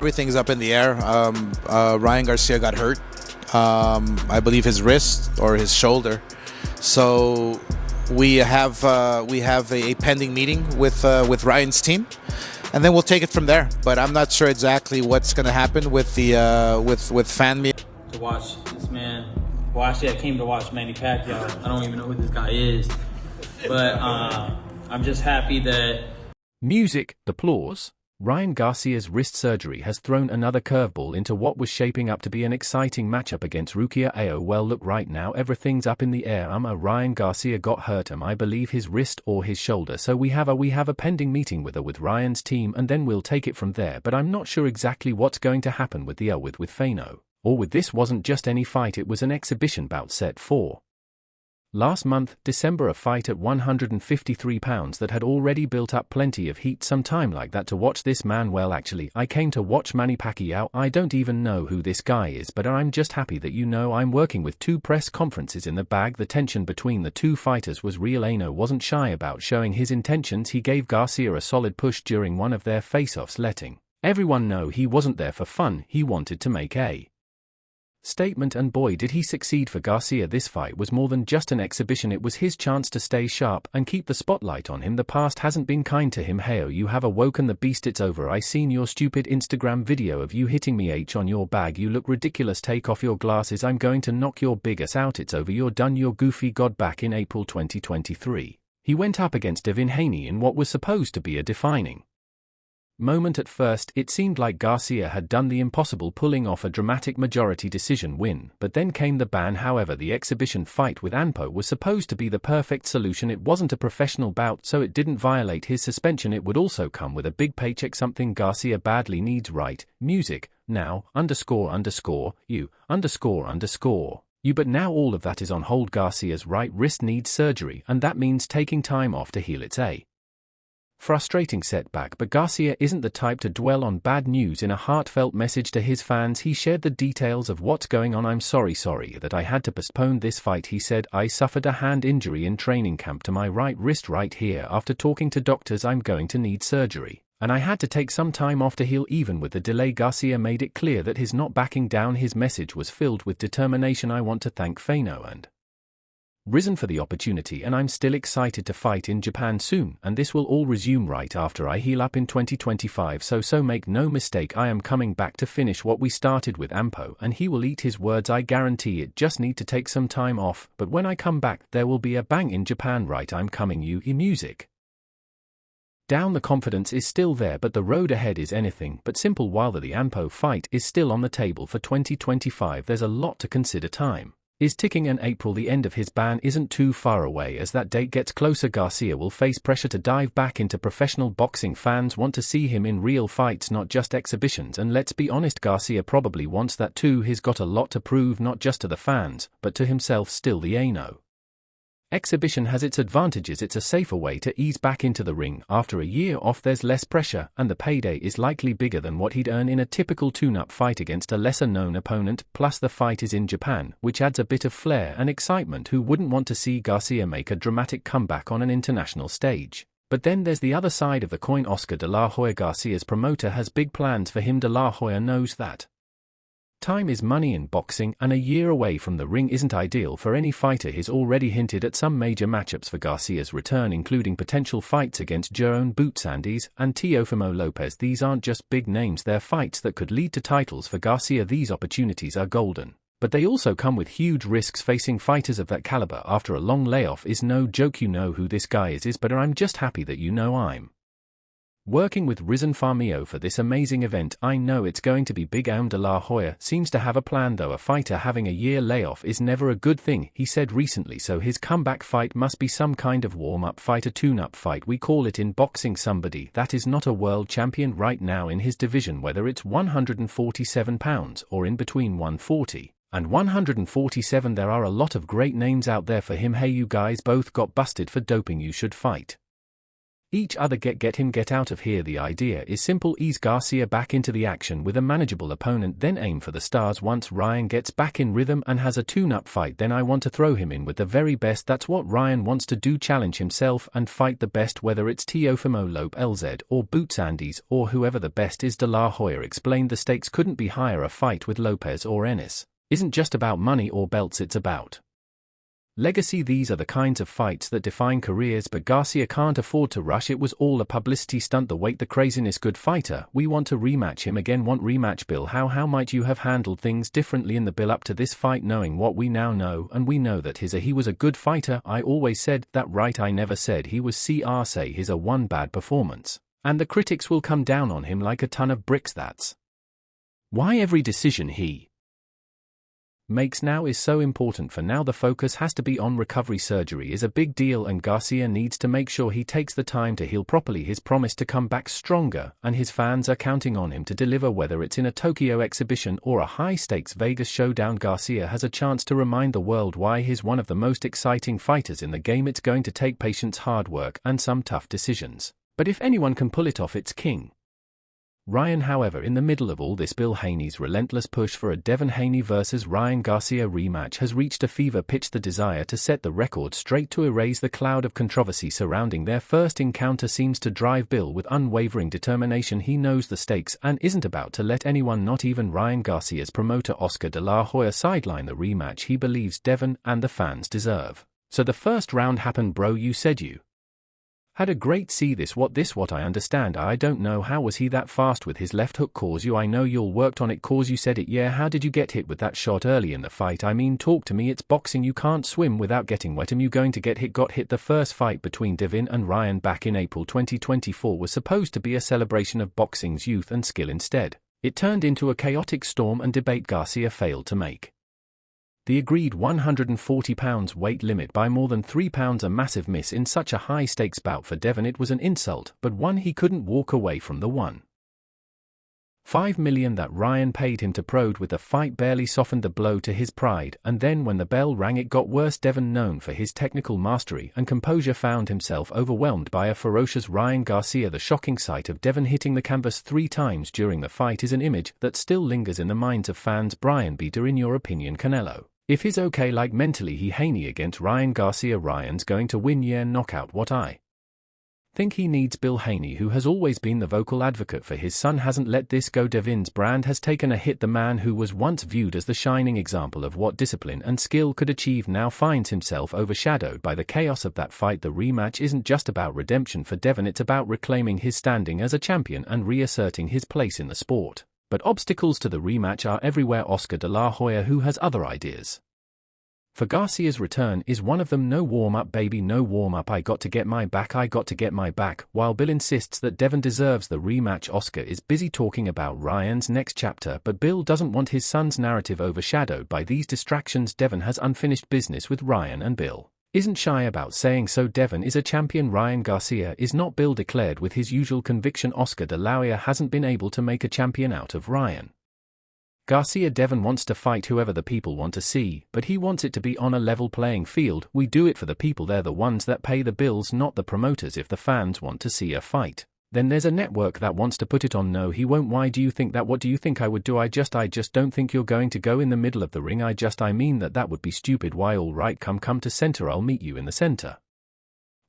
Everything's up in the air. Ryan Garcia got hurt. I believe his wrist or his shoulder. So we have a pending meeting with Ryan's team, and then we'll take it from there. But I'm not sure exactly what's going to happen with the with fan media. To watch this man. Well, actually, I came to watch Manny Pacquiao. I don't even know who this guy is, but I'm just happy that. Music, applause. Ryan Garcia's wrist surgery has thrown another curveball into what was shaping up to be an exciting matchup against Rukiya Anpo. Well, look, right now everything's up in the air. Ryan Garcia got hurt. I believe his wrist or his shoulder. So we have a pending meeting with Ryan's team, and then we'll take it from there. But I'm not sure exactly what's going to happen with with Fano. Or with this wasn't just any fight, it was an exhibition bout set for last month, December, a fight at 153 pounds that had already built up plenty of heat. Some time like that to watch this man. Well, actually, I came to watch Manny Pacquiao. I don't even know who this guy is, but I'm just happy that I'm working with 2 press conferences in the bag. The tension between the 2 fighters was real. Ano wasn't shy about showing his intentions. He gave Garcia a solid push during one of their face-offs, letting everyone know he wasn't there for fun. He wanted to make a statement, and boy did he succeed. For Garcia, this fight was more than just an exhibition. It was his chance to stay sharp and keep the spotlight on him. The past hasn't been kind to him. Heyo, you have awoken the beast. It's over. I seen your stupid Instagram video of you hitting me on your bag. You look ridiculous. Take off your glasses. I'm going to knock your big ass out. It's over. You're done. You're goofy. God. Back in April 2023, he went up against Devin Haney in what was supposed to be a defining moment. At first, it seemed like Garcia had done the impossible, pulling off a dramatic majority decision win, but then came the ban. However, the exhibition fight with Anpo was supposed to be the perfect solution. It wasn't a professional bout, so it didn't violate his suspension. It would also come with a big paycheck, something Garcia badly needs. Right? Music, now, you, you. But now all of that is on hold. Garcia's right wrist needs surgery, and that means taking time off to heal. It's a frustrating setback, but Garcia isn't the type to dwell on bad news. In a heartfelt message to his fans, he shared the details of what's going on. I'm sorry that I had to postpone this fight, he said. I suffered a hand injury in training camp to my right wrist right here. After talking to doctors, I'm going to need surgery, and I had to take some time off to heal. Even with the delay, Garcia made it clear that he's not backing down. His message was filled with determination. I want to thank Fano and Risen for the opportunity, and I'm still excited to fight in Japan soon, and this will all resume right after I heal up in 2025. So make no mistake, I am coming back to finish what we started with Anpo, and he will eat his words, I guarantee it. Just need to take some time off, but when I come back there will be a bang in Japan. Right, I'm coming. You music down. The confidence is still there, but the road ahead is anything but simple. While the Anpo fight is still on the table for 2025, there's a lot to consider. Time is ticking, and April, the end of his ban, isn't too far away. As that date gets closer, Garcia will face pressure to dive back into professional boxing. Fans want to see him in real fights, not just exhibitions, and let's be honest, Garcia probably wants that too. He's got a lot to prove, not just to the fans, but to himself. Still, the Ano exhibition has its advantages. It's a safer way to ease back into the ring. After a year off, there's less pressure, and the payday is likely bigger than what he'd earn in a typical tune-up fight against a lesser-known opponent. Plus, the fight is in Japan, which adds a bit of flair and excitement. Who wouldn't want to see Garcia make a dramatic comeback on an international stage? But then there's the other side of the coin. Oscar De La Hoya, Garcia's promoter, has big plans for him. De La Hoya knows that time is money in boxing, and a year away from the ring isn't ideal for any fighter. He's already hinted at some major matchups for Garcia's return, including potential fights against Jerome Boots Andes and Teofimo Lopez. These aren't just big names, they're fights that could lead to titles for Garcia. These opportunities are golden, but they also come with huge risks. Facing fighters of that caliber after a long layoff is no joke. You know who this guy is, but I'm just happy that I'm working with Risen Farmio for this amazing event. I know it's going to be big. De La Hoya seems to have a plan, though. A fighter having a year layoff is never a good thing, he said recently, so his comeback fight must be some kind of warm-up fight, a tune-up fight we call it in boxing, somebody that is not a world champion right now in his division, whether it's 147 pounds or in between 140 and 147. There are a lot of great names out there for him. Hey, you guys both got busted for doping. You should fight Each other get him get out of here. The idea is simple: ease Garcia back into the action with a manageable opponent, then aim for the stars. Once Ryan gets back in rhythm and has a tune-up fight, then I want to throw him in with the very best. That's what Ryan wants to do, challenge himself and fight the best, whether it's Teofimo Lopez LZ or Boots Andes or whoever the best is. De La Hoya explained the stakes couldn't be higher. A fight with Lopez or Ennis isn't just about money or belts, it's about legacy. These are the kinds of fights that define careers, but Garcia can't afford to rush. It was all a publicity stunt. The weight, the craziness. Good fighter. We want to rematch him again. Want rematch. Bill, how might you have handled things differently in the build up to this fight, knowing what we now know? And we know that he was a good fighter. I always said that, right? I never said he was say he's a one bad performance, and the critics will come down on him like a ton of bricks. That's why every decision he makes now is so important. For now, the focus has to be on recovery. Surgery is a big deal, and Garcia needs to make sure he takes the time to heal properly. His promise to come back stronger, and his fans are counting on him to deliver, whether it's in a Tokyo exhibition or a high-stakes Vegas showdown. Garcia has a chance to remind the world why he's one of the most exciting fighters in the game. It's going to take patience, hard work, and some tough decisions, but if anyone can pull it off, it's King Ryan. However, in the middle of all this, Bill Haney's relentless push for a Devin Haney vs. Ryan Garcia rematch has reached a fever pitch. The desire to set the record straight, to erase the cloud of controversy surrounding their first encounter, seems to drive Bill with unwavering determination. He knows the stakes and isn't about to let anyone, not even Ryan Garcia's promoter Oscar De La Hoya, sideline the rematch he believes Devin and the fans deserve. So the first round happened, bro. You said you had a great see this what I understand. I don't know, how was he that fast with his left hook? Cause you, I know you'll worked on it. Cause you said it. Yeah, how did you get hit with that shot early in the fight? I mean, talk to me. It's boxing, you can't swim without getting wet. Am you going to get hit? Got hit. The first fight between Devin and Ryan back in April 2024 was supposed to be a celebration of boxing's youth and skill. Instead, it turned into a chaotic storm and debate. Garcia failed to make the agreed 140 pounds weight limit by more than 3 pounds, a massive miss in such a high-stakes bout for Devin. It was an insult, but one he couldn't walk away from. The $1.5 million that Ryan paid him to prod with the fight barely softened the blow to his pride, and then when the bell rang, it got worse. Devin, known for his technical mastery and composure, found himself overwhelmed by a ferocious Ryan Garcia. The shocking sight of Devin hitting the canvas 3 times during the fight is an image that still lingers in the minds of fans. Brian Beater, in your opinion, Canelo, if he's okay, like mentally, he Haney against Ryan Garcia? Ryan's going to win, yeah, knockout. What I think he needs Bill Haney, who has always been the vocal advocate for his son, hasn't let this go. Devin's brand has taken a hit. The man who was once viewed as the shining example of what discipline and skill could achieve now finds himself overshadowed by the chaos of that fight. The rematch isn't just about redemption for Devin, it's about reclaiming his standing as a champion and reasserting his place in the sport. But obstacles to the rematch are everywhere. Oscar De La Hoya, who has other ideas for Garcia's return, is one of them. No warm-up, baby, no warm-up. I got to get my back, I got to get my back. While Bill insists that Devin deserves the rematch, Oscar is busy talking about Ryan's next chapter, but Bill doesn't want his son's narrative overshadowed by these distractions. Devin has unfinished business with Ryan, and Bill isn't shy about saying so. Devin is a champion, Ryan Garcia is not, Bill declared with his usual conviction. Oscar De La Hoya hasn't been able to make a champion out of Ryan Garcia. Devin wants to fight whoever the people want to see, but he wants it to be on a level playing field. We do it for the people, they're the ones that pay the bills, not the promoters. If the fans want to see a fight, then there's a network that wants to put it on. No, he won't. Why do you think that? What do you think I would do? I just don't think you're going to go in the middle of the ring. I mean that would be stupid. Why? All right, come to center, I'll meet you in the center.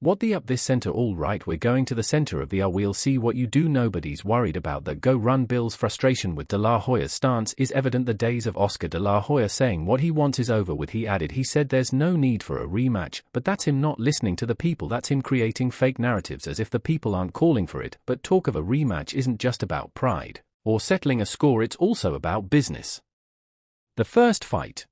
What the up this center? All right, we're going to the center of the aisle, we'll see what you do. Nobody's worried about that. Go run. Bill's frustration with De La Hoya's stance is evident. The days of Oscar De La Hoya saying what he wants is over with, he added. He said there's no need for a rematch, but that's him not listening to the people. That's him creating fake narratives as if the people aren't calling for it. But talk of a rematch isn't just about pride or settling a score, it's also about business. The first fight